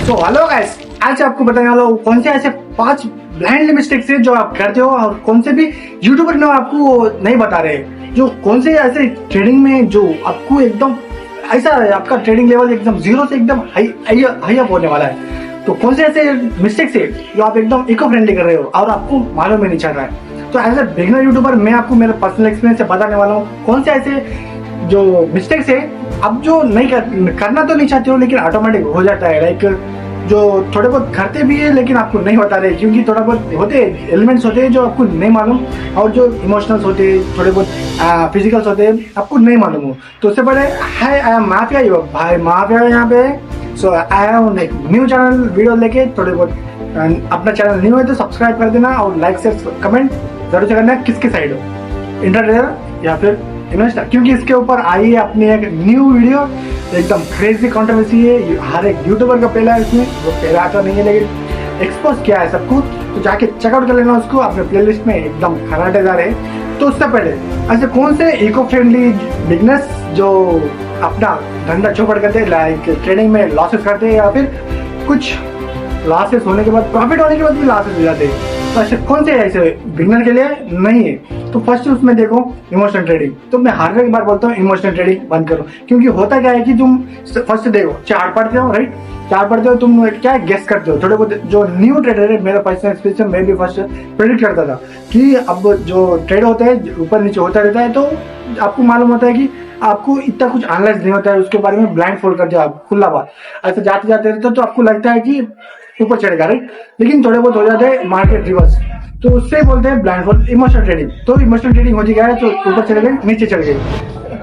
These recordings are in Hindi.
तो हेलो गाइस, आज आपको बताने वाला हूँ कौन से ऐसे 5 ब्लाइंडली मिस्टेक्स है जो आप करते हो और कौन से भी यूट्यूबर ने आपको नहीं बता रहे, जो कौन से ऐसे ट्रेडिंग में जो आपको एकदम ऐसा आपका ट्रेडिंग लेवल एकदम जीरो से एकदम हाई अप होने वाला है। तो कौन से ऐसे मिस्टेक्स है जो आप एकदम इको फ्रेंडली कर रहे हो और आपको मालूम ही नहीं चल रहा है। तो एज ए बिगिनर यूट्यूबर मैं आपको मेरे पर्सनल एक्सपीरियंस से बताने वाला हूँ कौन से ऐसे जो मिस्टेक्स है आप जो नहीं करना तो नहीं चाहते हो लेकिन ऑटोमेटिक हो जाता है। लाइक जो थोड़े बहुत करते भी है लेकिन आपको नहीं बता रहे, क्योंकि थोड़ा बहुत होते एलिमेंट्स होते हैं जो आपको नहीं मालूम, और जो इमोशनल्स होते हैं थोड़े बहुत फिजिकल्स होते हैं आपको नहीं मालूम हो। तो उससे पहले हाय आई एम माफिया यो भाई माफिया यहाँ पे। सो आई हैव एक न्यू चैनल वीडियो लेके थोड़े बहुत अपना चैनल न्यू है तो सब्सक्राइब कर देना और लाइक शेयर कमेंट जरूर से करना किसके साइड हो, इंटरटेनर या फिर इन्वेस्टर, क्योंकि इसके ऊपर आई है अपनी एक न्यू वीडियो एकदम क्रेजी कंट्रोवर्सी है। हर एक यूट्यूबर का पहला है इसमें, वो पहला आता नहीं है लेकिन एक्सपोज किया है सब कुछ, तो जाके चेकआउट कर लेना उसको अपने प्लेलिस्ट में, एकदम खराटेदार है। तो उससे पहले ऐसे कौन से इको फ्रेंडली बिजनेस जो अपना धंधा चौपट करते हैं, लाइक ट्रेडिंग में लॉसेस करते हैं या फिर कुछ लॉसेस होने के बाद प्रॉफिट होने के बाद भी लॉसेस हो जाते हैं, तो ऐसे कौन से ऐसे बिगनर के लिए नहीं है। तो फर्स्ट उसमें देखो इमोशनल ट्रेडिंग। तो मैं हर एक बार बोलता हूँ इमोशनल ट्रेडिंग बंद करो, क्योंकि होता क्या है कि तुम फर्स्ट देखो चार्ट पढ़ते हो, राइट, चार्ट पढ़ते हो तुम क्या गेस करते हो। थोड़े बहुत जो न्यू ट्रेडर है, मेरा पर्सनल एक्सपीरियंस मैं भी फर्स्ट प्रेडिक्ट करता था कि अब जो ट्रेड होता है ऊपर नीचे होता रहता है, तो आपको मालूम होता है कि आपको इतना कुछ एनालाइज नहीं होता है उसके बारे में, ब्लाइंड फोल्ड कर जाओ खुला बात ऐसे जाते जाते रहते तो आपको लगता है कि ऊपर चढ़ेगा, राइट, लेकिन थोड़े बहुत हो जाते हैं मार्केट रिवर्स, तो उससे बोलते हैं ब्लाइंड फोल्ड इमोशनल ट्रेडिंग। तो इमोशनल ट्रेडिंग हो गया है तो ऊपर चले गए नीचे चढ़ गए,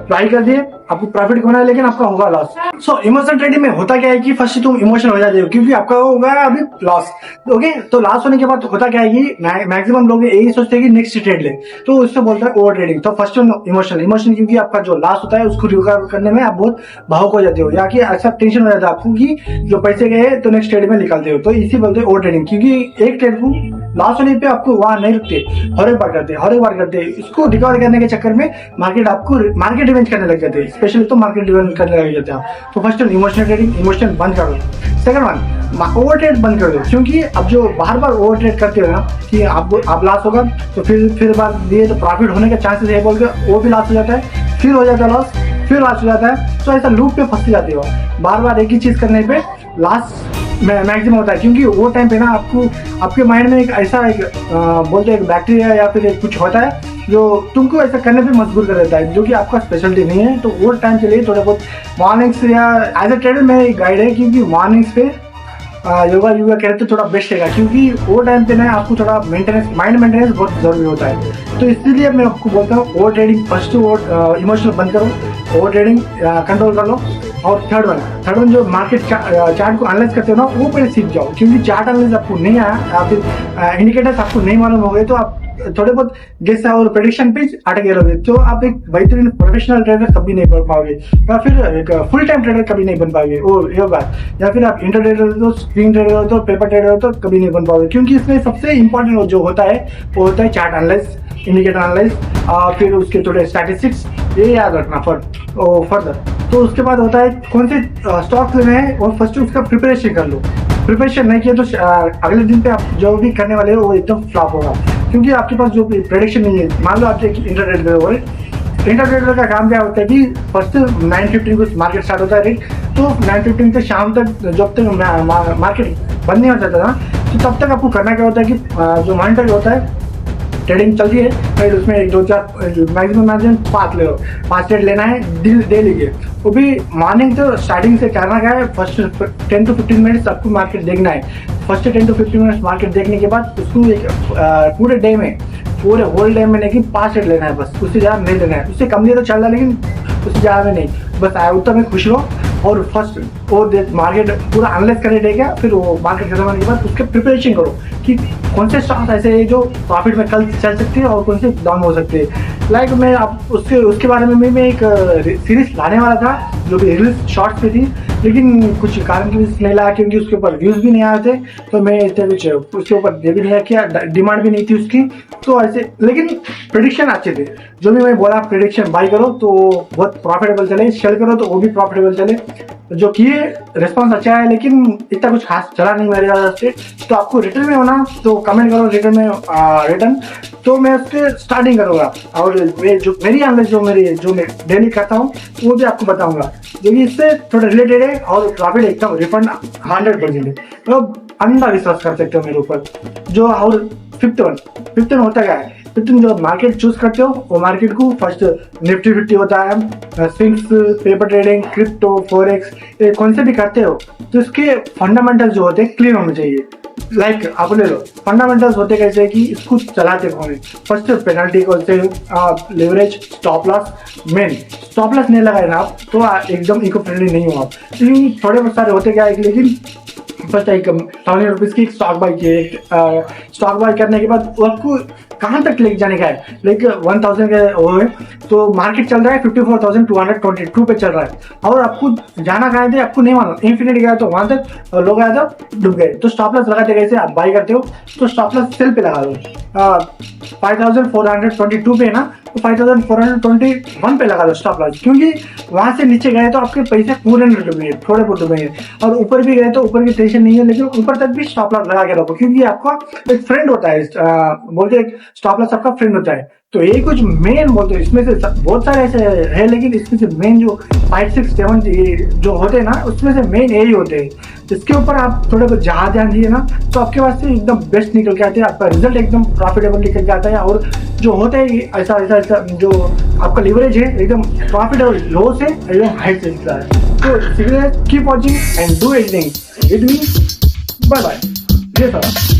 ट्राई कर दिए, आपको प्रॉफिट होना है लेकिन आपका होगा लॉस। सो इमोशनल ट्रेडिंग में होता क्या है कि फर्स्ट तुम इमोशनल हो जाते हो क्योंकि आपका होगा अभी लॉस, ओके। तो लॉस होने के बाद होता क्या है कि मैक्सिमम लोग यही सोचते हैं कि नेक्स्ट ट्रेड ले, तो उससे बोलता है ओवर ट्रेडिंग। तो फर्स्ट इमोशनल क्योंकि आपका जो लॉस होता है उसको रिकवर करने में आप बहुत भावुक हो जाते हो, या कि ऐसा टेंशन हो जाता है आपको कि जो पैसे गए तो नेक्स्ट ट्रेड में निकालते हो, तो इसी बोलते हैं ओवर ट्रेडिंग। क्योंकि एक ट्रेड को लॉस होने पे आपको वहां नहीं रुकते, हर एक बार करते इसको रिकवर करने के चक्कर में मार्केट रिवेंज करने लग जाते हैं, स्पेशली तो मार्केट रिवेंज करने लग जाते हैं। तो फर्स्ट इमोशनल ट्रेडिंग इमोशनल बंद कर दो। सेकंड वन ओवर ट्रेड बंद कर दो, क्योंकि अब जो बार ओवर ट्रेड करते हो ना कि आप लॉस होगा तो फिर बार दिए तो प्रॉफिट होने के चांसेस है बोल के वो भी लॉस हो जाता है, फिर हो जाता है लॉस, फिर लॉस हो जाता है। तो ऐसा लूप पे फंस जाते हो, बार एक ही चीज करने पे लॉस मैक्सिमम होता है। क्योंकि वो टाइम पे ना आपके माइंड में एक ऐसा बोलते हैं बैक्टीरिया या फिर कुछ होता है जो तुमको ऐसा करने पे मजबूर कर देता है, जो कि आपका स्पेशलिटी नहीं है। तो वो टाइम के लिए थोड़ा बहुत मॉर्निंग्स या एज ए ट्रेडर में एक गाइड है, क्योंकि मॉर्निंग्स पे योगा करे तो थोड़ा बेस्ट रहेगा, क्योंकि वो टाइम पे ना आपको थोड़ा माइंड मेंटेनेंस बहुत जरूरी होता है। तो इसलिए मैं आपको बोलता हूँ ओवर ट्रेडिंग फर्स्ट इमोशनल बंद करो, ओवर ट्रेडिंग कंट्रोल कर लो। और थर्ड वन जो मार्केट चार्ट को एनालाइज करते हो ना वो पहले सीख जाओ, क्योंकि चार्ट एनालिसिस आपको नहीं आया या फिर इंडिकेटर्स आपको नहीं मालूम हो गए तो आप थोड़े बहुत गेस और प्रेडिक्शन पे अटके रहोगे, तो आप एक बेहतरीन प्रोफेशनल ट्रेडर कभी नहीं बन पाओगे, या फिर एक फुल टाइम ट्रेडर कभी नहीं बन पाओगे। और ये बात, या फिर आप इंटरट्रेडर हो तो स्क्रीन ट्रेडर हो तो पेपर ट्रेडर हो तो कभी नहीं बन पाओगे, क्योंकि इसमें सबसे इंपॉर्टेंट जो होता है वो होता है चार्ट एनालाइज, इंडिकेटर एनालाइज, और फिर उसके थोड़े स्टैटिस्टिक्स, ये याद रखना फर्दर। तो उसके बाद होता है कौन से स्टॉक्स लेने हैं और फर्स्ट उसका प्रिपरेशन कर लो। प्रिपरेशन नहीं किया तो अगले दिन पे आप जो भी करने वाले हो वो एकदम फ्लॉप होगा, क्योंकि आपके पास जो प्रेडिक्शन नहीं है। मान लो आप एक इंटरट्रेडर हो, इंटरट्रेडर का काम क्या होता है कि फर्स्ट 9:15 को मार्केट स्टार्ट होता है, राइट, तो 9:15 से शाम तक जब तक मार्केट बंद नहीं हो जाता ना, तो तब तक आपको करना क्या होता है कि जो मॉनिटर होता है ट्रेडिंग चलती है, फिर उसमें 1-2-4 मैक्सिमम 5 ले लो, 5 ट्रेड लेना है डेली के। वो भी मॉर्निंग तो स्टार्टिंग से करना क्या है, फर्स्ट 10 to 15 मिनट्स आपको मार्केट देखना है। फर्स्ट 10 to 15 मिनट्स मार्केट देखने के बाद उसको एक पूरे डे में पूरे होल डे में नहीं 5 ट्रेड लेना है बस, उससे ज़्यादा नहीं लेना है। उससे कम नहीं तो चल रहा है लेकिन उससे ज़्यादा में नहीं, बस उतना में खुश रहो। और फर्स्ट और मार्केट पूरा एनालाइज करने देगा, फिर वो मार्केट खत्म होने के बाद उसके प्रिपरेशन करो कि कौन से स्टॉक्स ऐसे हैं जो प्रॉफिट में कल चल सकते हैं और कौन से डाउन हो सकते हैं। लाइक मैं आप उसके बारे में मैं एक सीरीज लाने वाला था जो भी रील्स शॉर्ट्स पे थी, लेकिन कुछ कारण की वजह से नहीं लाया क्योंकि उसके ऊपर व्यूज भी नहीं आए थे, तो मैं इतना कुछ उसके ऊपर ये भी नहीं किया, डिमांड भी नहीं थी उसकी, तो ऐसे। लेकिन प्रेडिक्शन अच्छे थे, जो भी मैं बोला प्रेडिक्शन बाई करो तो बहुत प्रॉफिटेबल चले, सेल करो तो वो भी प्रॉफिटेबल चले, जो किए रिस्पॉन्स अच्छा है, लेकिन इतना कुछ खास चला नहीं मेरे ज़्यादा से। तो आपको रिटर्न में होना तो कमेंट करो रिटर्न में, रिटर्न तो मैं उसके स्टार्टिंग करूँगा, और जो मेरी एनालिसिस जो मैं डेली करता हूँ वो भी आपको बताऊंगा, जो कि इससे थोड़ा रिलेटेड है, और प्रॉफिट एकदम रिफंड 100% है, तो अंधा विश्वास कर सकते हो मेरे ऊपर। जो और फिफ्थ वन होता क्या है, तुम जो मार्केट चूज करते हो वो मार्केट को फर्स्ट निफ्टी 50 होता है, swings, paper trading, crypto, forex, ये कौन से भी करते हो तो इसके फंडामेंटल्स जो होते हैं क्लियर होने चाहिए। लाइक आप ले लो फंडामेंटल्स होते कैसे कि इसको चलाते कौन है, फर्स्ट पेनल्टी कौन से, leverage, stop loss, main stop loss नहीं लगाए ना आप तो एकदम इको फ्रेंडली नहीं हो आप, थोड़े बहुत सारे होते क्या है, लेकिन फर्स्ट एक 1000 रुपीज़ की स्टॉक बाई किए, स्टॉक बाई करने के बाद वो आपको कहाँ तक लेके जाने का है, लाइक 1000 के वो है, तो मार्केट चल रहा है 54,222 पे चल रहा है, और आपको जाना कहाँ थे आपको नहीं मालूम, इन्फिनिटी गया तो वहाँ तक लोग आए तो डूब गए, तो स्टॉप लॉस लगाते कैसे, आप बाई करते हो तो स्टॉप लॉस सेल पे लगा दो, 5422 पे है ना, तो 5421 पे लगा दो स्टॉप लॉस, क्योंकि वहां से नीचे गए तो आपके पैसे पूरे नहीं डूबेंगे, थोड़े बहुत डूबेंगे, और ऊपर भी गए तो ऊपर की टेंशन नहीं है, लेकिन ऊपर तक भी स्टॉप लॉस लगा के रखो, क्योंकि आपका एक फ्रेंड होता है, बोलते हैं स्टॉप लॉस आपका फ्रेंड होता है, तो ये कुछ मेन बोलते हैं, इसमें से बहुत सारे ऐसे है, लेकिन इसमें से मेन जो 5, 6, 7 जो होते हैं ना, उसमें से मेन यही होते हैं, इसके ऊपर आप थोड़े बहुत जहाँ ध्यान दिए ना तो आपके पास से एकदम बेस्ट निकल के आते हैं, आपका रिजल्ट एकदम प्रॉफिटेबल निकल के आता है, और जो होता है ऐसा जो आपका लिवरेज है एकदम प्रॉफिटेबल लो से एकदम हाई से निकला है। तो keep watching and do everything with me, bye bye, जय सारा।